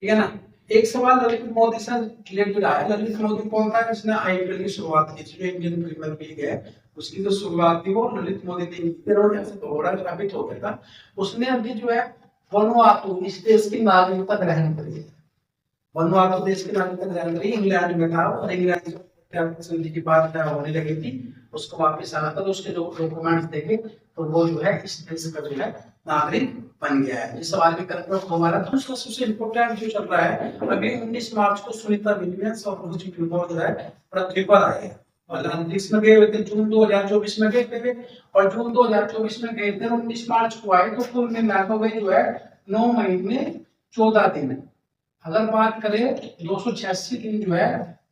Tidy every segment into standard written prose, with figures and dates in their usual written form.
ठीक है ना। एक सवाल ललित मोदी से रिलेटेड आया। ललित मोदी कौन था जिसने आईपीएल की शुरुआत की थी, जो इंडियन प्रीमियर लीग है उसकी जो शुरुआत थी वो ललित मोदी ने की। और ऐसे थोड़ा साबित हो गया था। उसने अभी जो है वनुआतु इस देश की नागरिकता ग्रहण करी है। वनुआतु देश की नागरिकता ग्रहण करी, इंग्लैंड में था और इंग्लैंड से संधि की बात होने लगी थी, उसको वापस आना था, तो उसके जो डॉक्यूमेंट्स देखे तो वो जो है इस देश का जो है नागरिक बन गया है। इस सवाल भी करके हमारा दूसरा सबसे इम्पोर्टेंट जो चल रहा है, अभी 19 मार्च को सुनीता विलियम्स और रोहित शर्मा जो है पृथ्वी पर आए हैं और अंतरिक्ष में गए हुए थे। जून 2024 में गए थे और जून 2024 में गए थे, 19 मार्च को आए, तो कुल मिलाकर गए जो है 9 महीने 14 दिन। अगर बात करें 286 दिन जो है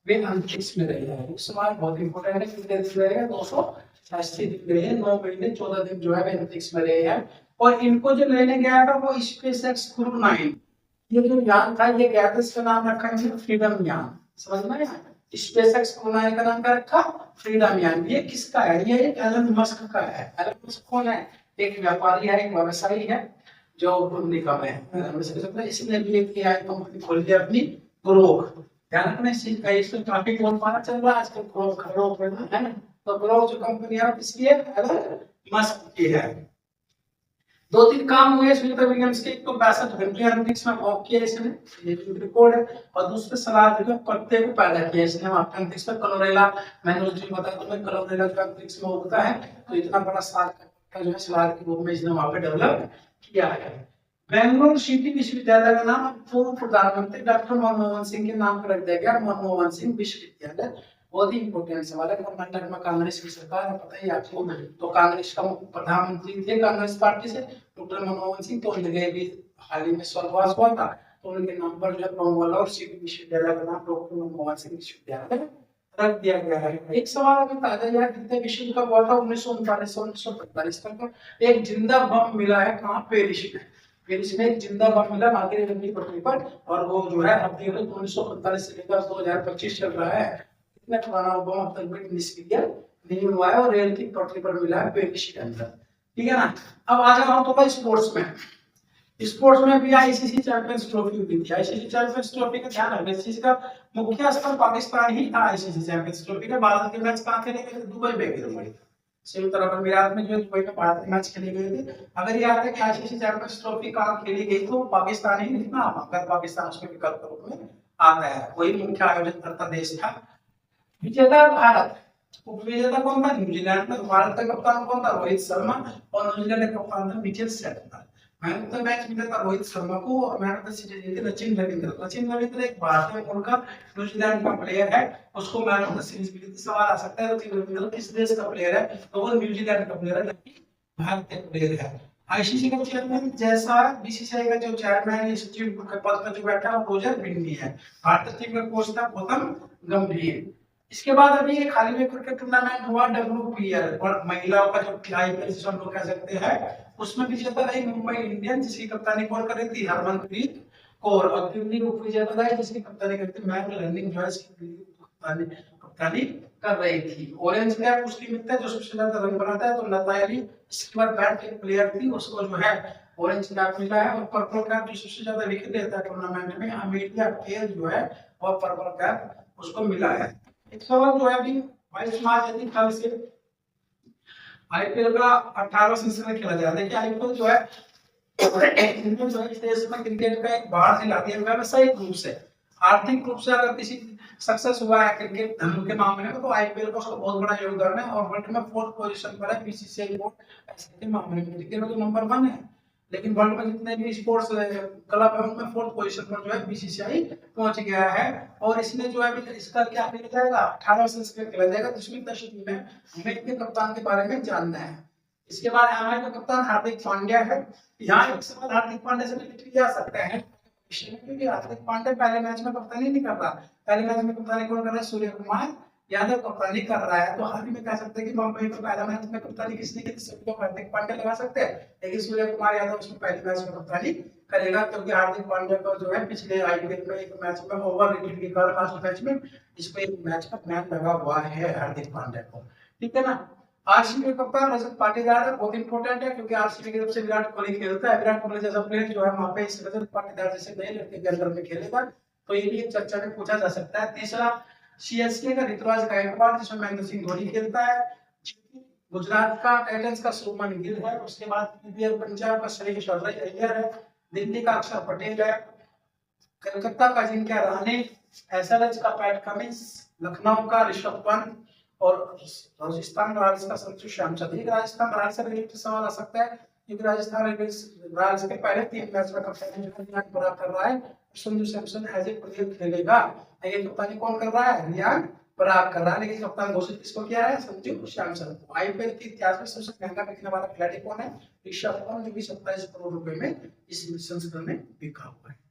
वे अंतरिक्ष में रहे हैं। सवाल बहुत इंपॉर्टेंट है, कितने दिन रहेगा? 286 दिन रहे हैं, 9 महीने 14 दिन जो है वे अंतरिक्ष में रहे हैं। और इनको जो लेने गया था वो स्पेसएक्स क्रू 9, ये जो यान था ये गया था, इसका नाम रखा है फ्रीडम यान। समझ में आया? स्पेसएक्स क्रू 9 का नाम क्या रखा? फ्रीडम यान। ये किसका है? ये एलन मस्क का है। एलन मस्क कौन है? एक व्यापारी है, एक व्यवसायी है जो निकम है। इसने भी एक एआई कंपनी खोल दी अपनी, ग्रोक। ध्यान रखना इस चीज का, इसमें काफी कौन पाना चल रहा है आजकल, ग्रोक है ना। तो ग्रोक जो कंपनी है किसकी है? एलन मस्क की है। 2-3 काम हुए सुनीता विलियम्स के। एक तो 62 घंटे अंतरिक्ष में वॉक किया इसने, ये रिकॉर्ड है। और दूसरे सलाह देकर पत्ते को पैदा किया इसने वहां पे अंतरिक्ष में। क्लोरेला, मैंने उस दिन बताया तुम्हें, क्लोरेला जो अंतरिक्ष में उगता है, तो इतना बड़ा साल का जो है सलाद के रूप में इसने वहां पे डेवलप किया है। बेंगलुरु सिटी विश्वविद्यालय का नाम पूर्व प्रधानमंत्री डॉक्टर मनमोहन सिंह के नाम पर रख दिया गया, मनमोहन सिंह विश्वविद्यालय। बहुत ही इंपॉर्टेंट सवाल है। कर्नाटक में कांग्रेस की सरकार है, पता ही आपको, तो कांग्रेस का प्रधानमंत्री थे कांग्रेस पार्टी से डॉक्टर मनमोहन सिंह, तो उनके भी हाल ही में स्वर्गवास हुआ था, तो उनके नाम पर जो है बेंगलुरु सिटी विश्वविद्यालय का नाम डॉक्टर मनमोहन सिंह विश्वविद्यालय रख दिया गया है। एक सवाल अभी ताजा यार, कितने विश्व कप हुआ था? 1939 से 1945 तक। एक जिंदा बम मिला है कहाँ? पेरिस में। पेरिस में एक जिंदा बम मिला मार्केट की पटरी पर, और वो जो है अब देखो 1945 से लेकर 2025 चल रहा है, इतना पुराना बम अब तक भी निष्क्रिय नहीं हुआ है और रेल की पटरी पर मिला है पेरिस के अंदर। ठीक है ना। अब आ जाओ हम तो स्पोर्ट्स में। स्पोर्ट्स में भी आईसीसी चैंपियंस ट्रॉफी हुई थी। आईसीसी चैंपियंस ट्रॉफी का ध्यान रखना, इस चीज का मुख्य स्थल पाकिस्तान ही था। आईसीसी चैंपियंस ट्रॉफी का भारत के मैच कहां खेले गए थे? दुबई में खेले थे। संयुक्त अरब अमीरात में जो दुबई में भारत के मैच खेले गए थे। अगर याद है कि आईसीसी चैंपियंस ट्रॉफी कहां खेली गई तो पाकिस्तान ही नहीं था, अगर पाकिस्तान उसके विकल्प के रूप में आता है, वही मुख्य आयोजन करता देश था। विजेता भारत, उपविजेता कौन था? न्यूजीलैंड में। भारत का कप्तान कौन था? रोहित शर्मा। और न्यूजीलैंड का कप्तान था Mitchell सेटनर। Man of the match मिला था रोहित शर्मा को, और मैन ऑफ द सीरीज जीते सचिन रविंद्र। सचिन रविंद्र एक भारतीय मूल का न्यूजीलैंड का प्लेयर है, उसको मैन ऑफ द सीरीज मिली थी। सवाल आ सकता है सचिन रविंद्र किस देश का प्लेयर है, तो वो न्यूजीलैंड का प्लेयर है, भारतीय प्लेयर है। आईसीसी का चेयरमैन जैसा बीसीसीआई का जो चेयरमैन है सचिव के पद पर जो बैठा है रोजर बिन्नी है। भारतीय टीम का कोच था गौतम गंभीर। इसके बाद अभी एक हाल ही में क्रिकेट टूर्नामेंट हुआ डब्ल्यूपीएल, और महिलाओं का जो आईपीएल जिसे हम लोग कह सकते हैं, उसमें विजेता रही मुंबई इंडियंस, जिसकी कप्तानी कौन कर रही थी? हरमनप्रीत कौर। और दिल्ली उपविजेता रही जिसकी कप्तानी करती थी मैट लर्निंग जॉयस, की कप्तानी कर रही थी। ऑरेंज कैप उसकी मिलता है जो सबसे ज्यादा रन बनाता है, तो नतायली इसके बाद बैट एक प्लेयर थी, उसको जो है ऑरेंज कैप मिला है। और पर्पल कैप जो सबसे ज्यादा विकेट लेता है टूर्नामेंट में, अमेरिका खेल जो है और पर्पल कैप उसको मिला है। एक सवाल जो है अभी 22 मार्च यानी कल से आईपीएल का 18वां संस्करण खेला जा रहा है। देखिए आईपीएल जो है इस देश में क्रिकेट का एक बाहर से लाती है व्यावसायिक रूप से, आर्थिक रूप से अगर किसी सक्सेस हुआ है क्रिकेट के मामले में, तो आईपीएल का उसका बहुत बड़ा योगदान है। और वर्ल्ड में 4th पोजीशन पर है बीसीसीआई बोर्ड ऐसे के मामले में। क्रिकेट में तो नंबर 1 है, लेकिन वर्ल्ड में जितने भी स्पोर्ट्स क्लब है उनमें 4th पोजीशन पर जो है बीसीसीआई पहुंच गया है। और इसने जो है इसका क्या खेला जाएगा? 18वां संस्करण खेला जाएगा, जिसमें दर्शक में हमें इनके कप्तान के बारे में जानना है। इसके बाद हमारे का कप्तान हार्दिक पांड्या है। यहाँ एक सवाल हार्दिक पांड्या से रिलेटेड किया सकता है, क्योंकि हार्दिक पांड्या पहले मैच में कप्तानी नहीं कर रहा। पहले मैच में कप्तानी कौन कर रहा है? सूर्य कुमार यादव कप्तानी कर रहा है। तो हाल ही में कह सकते हैं कि मुंबई में पहला मैच में कप्तानी किसने की? सभी लोग हार्दिक पांड्या लगा सकते हैं, लेकिन सूर्य कुमार यादव उसमें पहले मैच में कप्तानी करेगा, क्योंकि हार्दिक पांड्या का जो है पिछले आईपीएल में एक मैच में ओवर रेटेड के कारण लास्ट मैच में इस पे एक मैच का बैन लगा हुआ है हार्दिक पांड्या को। ठीक है ना। आरसीबी का कप्तान रजत पाटीदार है, बहुत इंपॉर्टेंट है क्योंकि आरसीबी की तरफ से विराट कोहली खेलता है। विराट कोहली जैसा प्लेयर जो है वहां पे इस रजत पाटीदार जैसे नए लड़के के अंदर में खेलेगा, तो ये भी एक चर्चा में पूछा जा सकता है। तीसरा सीएसके का ऋतुराज गायकवाड़, जिसमें महेंद्र सिंह धोनी खेलता है। गुजरात का टाइटंस का शुभमन गिल है। उसके बाद पंजाब का श्रेयस अय्यर है। दिल्ली का अक्षर पटेल है। कलकत्ता का अजिंक्य रहाणे, एसएलएच का पैट कमिंस, लखनऊ का ऋषभ पंत और राजस्थान रॉयल्स का संजू सैमसन। एक राजस्थान रॉयल्स से रिलेटेड सवाल आ सकता है क्योंकि राजस्थान रॉयल्स के पहले 3 मैच में कप्तानी बराबर कर रहा है। Sanju Samson as a player खेलेगा। ये कप्तानी कौन कर रहा है? रियान पराग कर रहा है, लेकिन कप्तान घोषित किसको किया है? संजू सैमसन। आईपीएल के इतिहास में सबसे महंगा बिकने वाला खिलाड़ी कौन है? ऋषभ पंत, जो कि 27 करोड़ रुपए में इस संस्करण में बिका हुआ है।